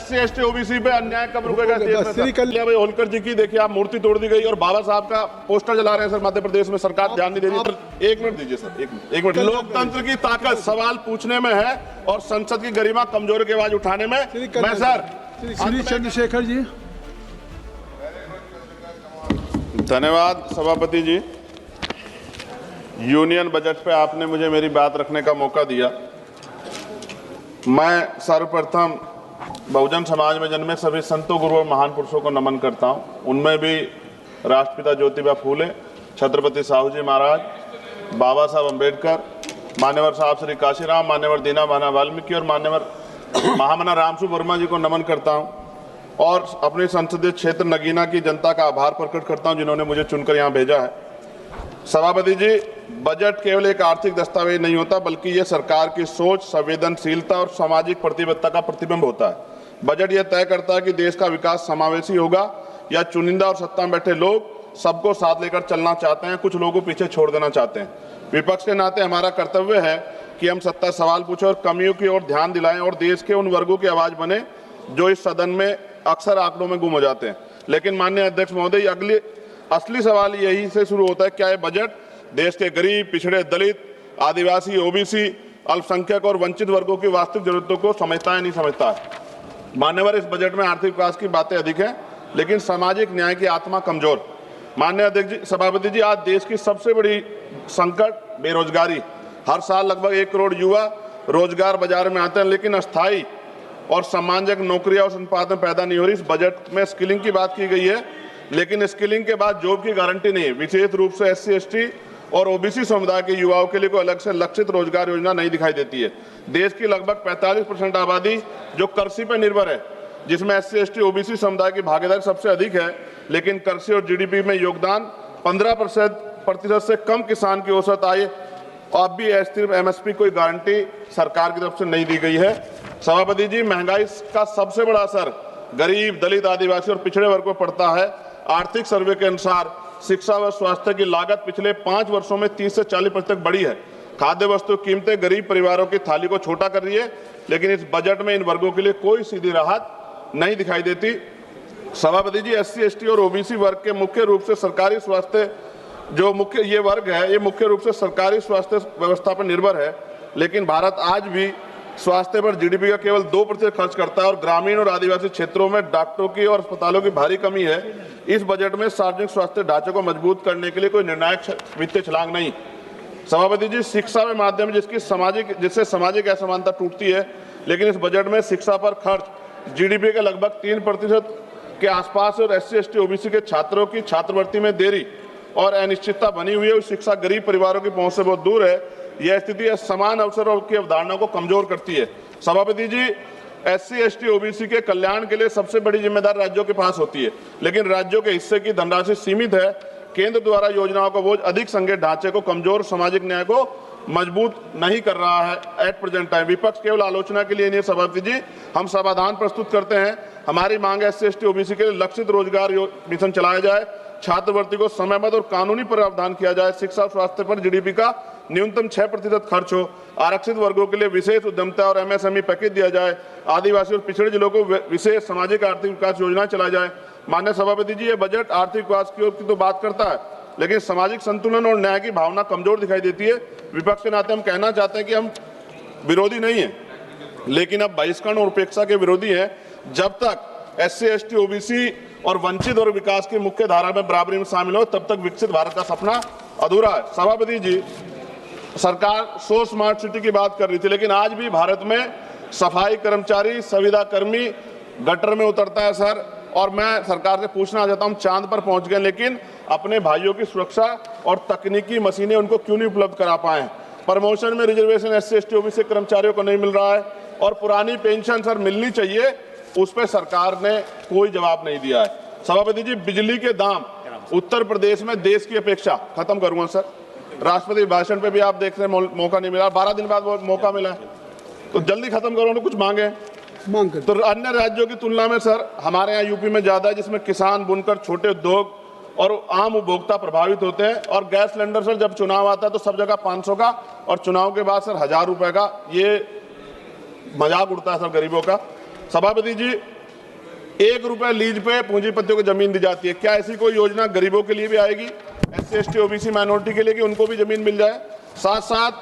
SC ST OBC पे अन्याय कब रुकेगा? भाई होलकर जी की देखिए आप मूर्ति तोड़ दी गई और बाबा साहब का पोस्टर जला रहे हैं सर मध्य प्रदेश में, सरकार ध्यान नहीं दे रही। एक मिनट दीजिए सर, एक मिनट। लोकतंत्र की ताकत सवाल पूछने में है और संसद की गरिमा कमजोर की आवाज उठाने में। मैं सर श्री चंद्रशेखर जी। धन्यवाद सभापति जी। यूनियन बजट पे आपने मुझे मेरी बात रखने का मौका दिया। मैं सर्वप्रथम बहुजन समाज में जन्मे सभी संतों, गुरुओं, महान पुरुषों को नमन करता हूं। उनमें भी राष्ट्रपिता ज्योतिबा फूले, छत्रपति साहू जी महाराज, बाबा साहब अम्बेडकर, मान्यवर साहब श्री काशीराम, मान्यवर दीना भाना वाल्मीकि और मान्यवर महामना रामसु वर्मा जी को नमन करता हूं और अपने संसदीय क्षेत्र नगीना की जनता का आभार प्रकट करता हूं जिन्होंने मुझे चुनकर यहां भेजा है। सभापति जी, बजट केवल एक आर्थिक दस्तावेज नहीं होता बल्कि ये सरकार की सोच, संवेदनशीलता और सामाजिक प्रतिबद्धता का प्रतिबिंब होता है। बजट यह तय करता है कि देश का विकास समावेशी होगा या चुनिंदा और सत्ता में बैठे लोग सबको साथ लेकर चलना चाहते हैं, कुछ लोगों को पीछे छोड़ देना चाहते हैं। विपक्ष के नाते हमारा कर्तव्य है कि हम सत्ता सवाल पूछें और कमियों की ओर ध्यान दिलाएं और देश के उन वर्गों की आवाज बने जो इस सदन में अक्सर आंकड़ों में गुम हो जाते हैं। लेकिन माननीय अध्यक्ष महोदय, असली सवाल यही से शुरू होता है, क्या ये बजट देश के गरीब, पिछड़े, दलित, आदिवासी, ओबीसी, अल्पसंख्यक और वंचित वर्गों की वास्तविक जरूरतों को समझता है नहीं समझता है? मान्यवर, इस बजट में आर्थिक विकास की बातें अधिक हैं लेकिन सामाजिक न्याय की आत्मा कमजोर। माननीय अध्यक्ष जी, सभापति जी, आज देश की सबसे बड़ी संकट बेरोजगारी। हर साल लगभग 1 करोड़ युवा रोजगार बाजार में आते हैं लेकिन अस्थायी और सम्मानजनक नौकरियां और संपादन पैदा नहीं हो रही। इस बजट में स्किलिंग की बात की गई है लेकिन स्किलिंग के बाद जॉब की गारंटी नहीं है। विशेष रूप से SC ST और OBC समुदाय के युवाओं के लिए कोई अलग से लक्षित रोजगार योजना नहीं दिखाई देती है। देश की लगभग 45% आबादी जो कृषि पर निर्भर है, जिसमें SC ST OBC समुदाय की भागीदारी सबसे अधिक है, लेकिन कृषि और GDP में योगदान 15% से कम किसान की औसत आय अब भी सिर्फ MSP कोई गारंटी सरकार की तरफ से नहीं दी गई है। सभापति जी, महंगाई का सबसे बड़ा असर गरीब, दलित, आदिवासी और पिछड़े वर्ग पर पड़ता है। आर्थिक सर्वे के अनुसार शिक्षा व स्वास्थ्य की लागत पिछले 5 वर्षों में 30 से 40% तक बढ़ी है। खाद्य वस्तु कीमतें गरीब परिवारों की थाली को छोटा कर रही है लेकिन इस बजट में इन वर्गों के लिए कोई सीधी राहत नहीं दिखाई देती। सभापति जी, SC ST और OBC वर्ग के मुख्य रूप से सरकारी स्वास्थ्य ये वर्ग है, ये मुख्य रूप से सरकारी स्वास्थ्य व्यवस्था पर निर्भर है, लेकिन भारत आज भी स्वास्थ्य पर GDP का केवल 2% खर्च करता है और ग्रामीण और आदिवासी क्षेत्रों में डॉक्टरों की और अस्पतालों की भारी कमी है। इस बजट में सार्वजनिक स्वास्थ्य ढांचे को मजबूत करने के लिए कोई निर्णायक वित्तीय छलांग नहीं। सभापति जी, शिक्षा के माध्यम जिससे सामाजिक असमानता टूटती है, लेकिन इस बजट में शिक्षा पर खर्च GDP के लगभग 3% के आसपास और SC ST OBC के छात्रों की छात्रवृत्ति में देरी और अनिश्चितता बनी हुई है। शिक्षा गरीब परिवारों की पहुंच से बहुत दूर है। यह स्थिति समान अवसरों की अवधारणा को कमजोर करती है। सभापति जी, SC ST OBC के कल्याण के लिए सबसे बड़ी जिम्मेदारी राज्यों के पास होती है, लेकिन राज्यों के हिस्से की धनराशि सीमित है। केंद्र द्वारा योजनाओं का बोझ अधिक संघीय ढांचे को कमजोर, सामाजिक न्याय को मजबूत नहीं कर रहा है एट प्रेजेंट टाइम। विपक्ष केवल आलोचना के लिए नहीं। सभापति जी, हम समाधान प्रस्तुत करते हैं। हमारी मांग है SC ST OBC के लिए लक्षित रोजगार मिशन चलाया जाए, छात्रवृत्ति को समयबद्ध और कानूनी प्रावधान किया जाए, शिक्षा और स्वास्थ्य पर GDP का न्यूनतम 6% खर्च हो, आरक्षित वर्गों के लिए विशेष उद्यमिता और MSME पैकेज दिया जाए, आदिवासी और पिछड़े जिलों को विशेष सामाजिक आर्थिक विकास योजना चलाई जाए। माननीय सभापति जी, ये बजट आर्थिक विकास की तो बात करता है लेकिन सामाजिक संतुलन और न्याय की भावना कमजोर दिखाई देती है। विपक्ष के नाते हम कहना चाहते हैं कि हम विरोधी नहीं है लेकिन अब बहिष्करण और उपेक्षा के विरोधी हैं। जब तक SC ST OBC और वंचित और विकास की मुख्य धारा में बराबरी में शामिल हो तब तक विकसित भारत का सपना अधूरा है। सभापति जी, सरकार 100 स्मार्ट सिटी की बात कर रही थी लेकिन आज भी भारत में सफाई कर्मचारी, संविदा कर्मी गटर में उतरता है सर। और मैं सरकार से पूछना चाहता हूं, चांद पर पहुंच गए लेकिन अपने भाइयों की सुरक्षा और तकनीकी मशीनें उनको क्यों नहीं उपलब्ध करा पाए? प्रमोशन में रिजर्वेशन SC ST OBC कर्मचारियों को नहीं मिल रहा है और पुरानी पेंशन सर मिलनी चाहिए, उस पर सरकार ने कोई जवाब नहीं दिया है। सभापति जी, बिजली के दाम उत्तर प्रदेश में देश की अपेक्षा, खत्म करूंगा सर, राष्ट्रपति भाषण पे भी आप देख रहे हैं मौका नहीं मिला, 12 दिन बाद मौका मिला है तो जल्दी खत्म करो ना, कुछ मांगे तो अन्य राज्यों की तुलना में सर हमारे यहाँ यूपी में ज्यादा है, जिसमें किसान, बुनकर, छोटे उद्योग और आम उपभोक्ता प्रभावित होते हैं। और गैस सिलेंडर सर जब चुनाव आता है तो सब जगह 500 का और चुनाव के बाद सर 1000 रुपए का, ये मजाक उड़ता है सर गरीबों का। सभापति जी, ₹1 लीज पे पूंजीपतियों को जमीन दी जाती है। क्या ऐसी कोई योजना गरीबों के लिए भी आएगी, SC ST OBC माइनॉरिटी के लिए, कि उनको भी जमीन मिल जाए? साथ साथ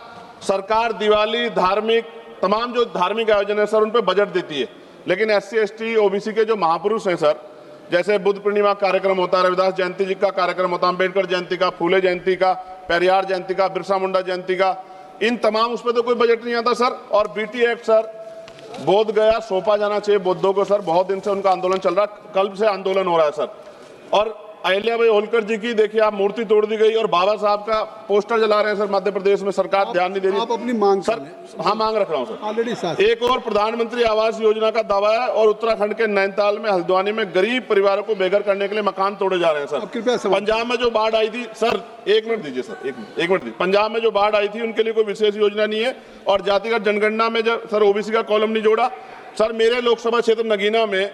सरकार दिवाली, धार्मिक, तमाम जो धार्मिक आयोजन है सर, उन पे बजट देती है, लेकिन SC ST OBC के जो महापुरुष हैं सर, जैसे बुद्ध पूर्णिमा कार्यक्रम होता है, रविदास जयंती जी का कार्यक्रम होता है, अम्बेडकर जयंती का, फूले जयंती का, पेरियार जयंती का, बिरसा मुंडा जयंती का, इन तमाम उस पर तो कोई बजट नहीं आता सर। और BT एक्ट सर, बोध गया सौंपा जाना चाहिए बौद्धों को सर, बहुत दिन से उनका आंदोलन चल रहा है, कल से आंदोलन हो रहा है सर। और अहिल्याबाई होलकर जी की देखिए आप मूर्ति तोड़ दी गई और बाबा साहब का पोस्टर जला रहे हैं सर मध्य प्रदेश में, सरकार ध्यान नहीं दे रही। आप अपनी मांग सर, हाँ मांग रख रहा हूँ सर। ऑलरेडी साथ एक और प्रधानमंत्री आवास योजना का दावा है और उत्तराखंड के नैनीताल में, हल्द्वानी में गरीब परिवारों को बेघर करने के लिए मकान तोड़े जा रहे हैं अब कृपया सर। समाप्त। पंजाब में जो बाढ़ आई थी सर, एक मिनट दीजिए सर, एक मिनट दीजिए। पंजाब में जो बाढ़ आई थी उनके लिए कोई विशेष योजना नहीं है, और जातिगत जनगणना में जब सर OBC का कॉलम नहीं जोड़ा सर। मेरे लोकसभा क्षेत्र नगीना में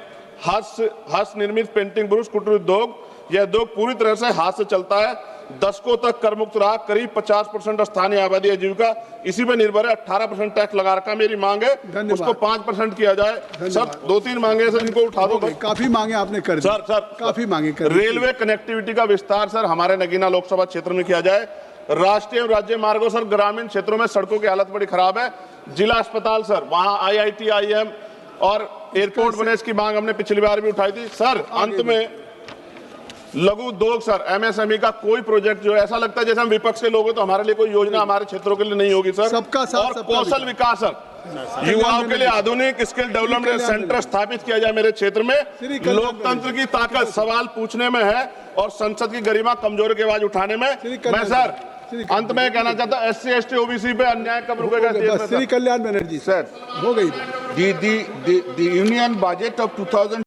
हस्त निर्मित पेंटिंग ब्रुश कुटीर उद्योग, यह उद्योग पूरी तरह से हाथ से चलता है, दशकों तक कर मुक्त रहा, करीब 50% स्थानीय आबादी आजीविका इसी पे निर्भर है। 18% टैक्स लगा रखा। मेरी मांग है धन्यवाद। उसको 5% किया जाए सर। 2-3 मांगे सर, इनको उठा दो काफी मांगे आपने कर दी सर। काफी मांगे कर दी। रेलवे कनेक्टिविटी का विस्तार सर हमारे नगीना लोकसभा क्षेत्र में किया जाए। राष्ट्रीय और राज्य मार्गों सर, ग्रामीण क्षेत्रों में सड़कों की हालत बड़ी खराब है। जिला अस्पताल सर, वहां IIT IIM और एयरपोर्ट बने, इसकी मांग हमने पिछली बार भी उठाई थी सर। अंत में लघु उद्योग सर, MSME का कोई प्रोजेक्ट जो है, ऐसा लगता है जैसे हम विपक्ष के लोग हैं तो हमारे लिए कोई योजना हमारे क्षेत्रों के लिए नहीं होगी सर। सबका साथ, और सबका कौशल विकास सर, युवाओं के लिए आधुनिक स्किल डेवलपमेंट सेंटर स्थापित किया जाए मेरे क्षेत्र में। लोकतंत्र की ताकत सवाल पूछने में है और संसद की गरिमा कमजोरी की आवाज उठाने में। मैं सर अंत में कहना चाहता हूं, SC ST OBC पे अन्याय कब रुकेगा? श्री कल्याण बनर्जी सर, हो गई। The Union Budget of 2000